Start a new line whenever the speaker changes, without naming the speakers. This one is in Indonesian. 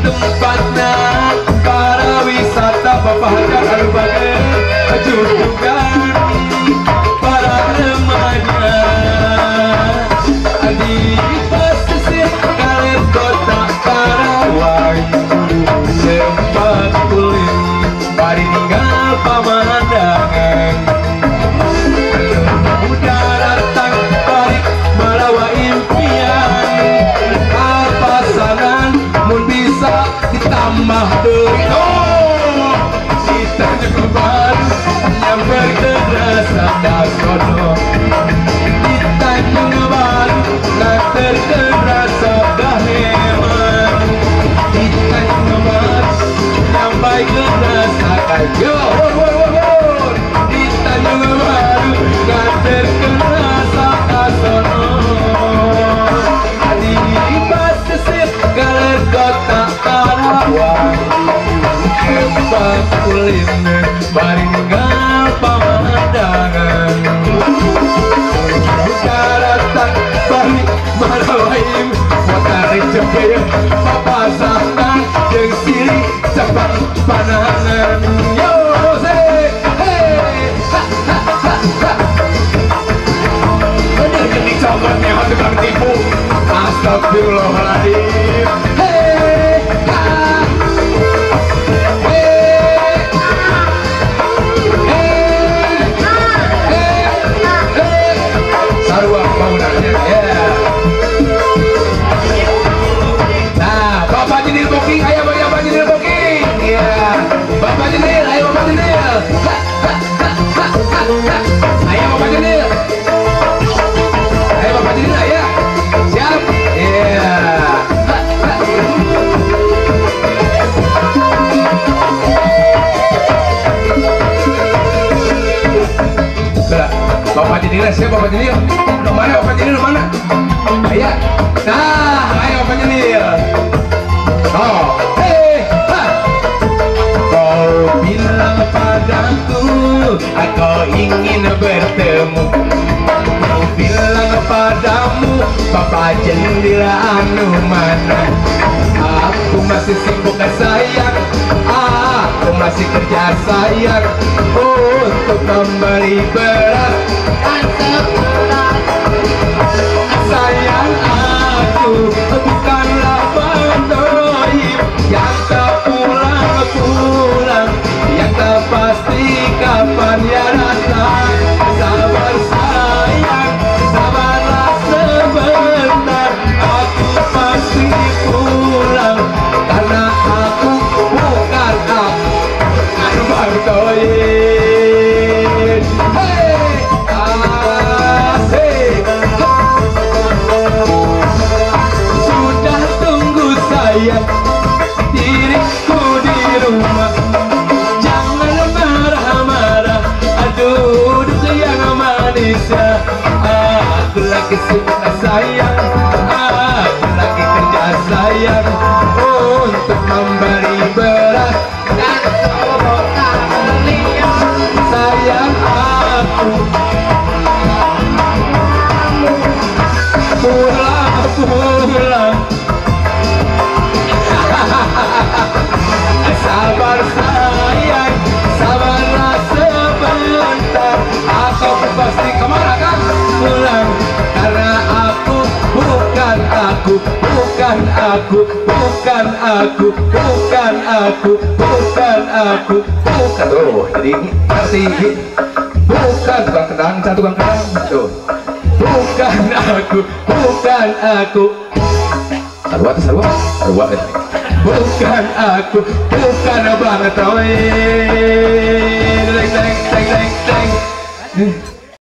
tempatnya para wisata papahan albaga junjungan para remaja di pesisir kalir kota Karawang tempat kulit mari tinggal pemandangan udah datang balik melawa impian pasangan mun bisa ditambah dari kita juga nyamper ke rasa dasono kita juga baru nganter ke rasa daheman kita juga baru nyampai ke rasa kayo kita juga baru nganter ke rasa dasono di pesisir kalir kota Karawang tempat kuliner mari tinggal pemandangan daratan balik marawaim potari jebel papasangan jeung siri cepat panangan yo say hey ha ha ha ha bener kan dicoba nyawa tukang tipu astagfirullahaladzim hey ha sarua bangunannya ya. Nah, Bapak Jenil booking, ayo Bapak Jenil booking. Ya, Bapak Jenil, ayo Bapak Jenil. Ayo Bapak Jenil. Ayo Bapak Jenil, ayo. Siap? Iya. Bapak Jenil, siap Bapak Jenil. Lu mana Bapak Jenil, lu mana? Ayo. Nah, ayo Bapak Jenil. Oh, hei, ha. Kau bilang padaku, aku ingin bertemu. Kau bilang padamu, Bapak Jenil anu mana? Aku masih sibuk sayang, aku masih kerja sayang untuk memberi beras dan seberat. Sayang aku bukanlah pendoib yang tak pulang-pulang, yang tak pasti kapan ya datang. Sabar sayang, sabarlah sebentar, aku pasti pulang karena aku bukan aku anu bantoin. Hey, asik. Sudah tunggu saya diriku di rumah, jangan marah-marah, aduh duduk yang manis ya. Aku lagi sibuk sayang, aku lagi kerja sayang untuk memberi beras dan sayang aku pulang. Sabar sayang, sabarlah sebentar, aku pasti kemana kan pulang karena aku bukan aku, bukan aku, bukan aku, bukan aku, bukan aku, bukan. Tuh, jadi ngerti bukan tukang kedang, satu tukang kedang tuh. Bukan aku, bukan aku. Sarua bukan aku, bukan banget. Deng deng deng deng deng.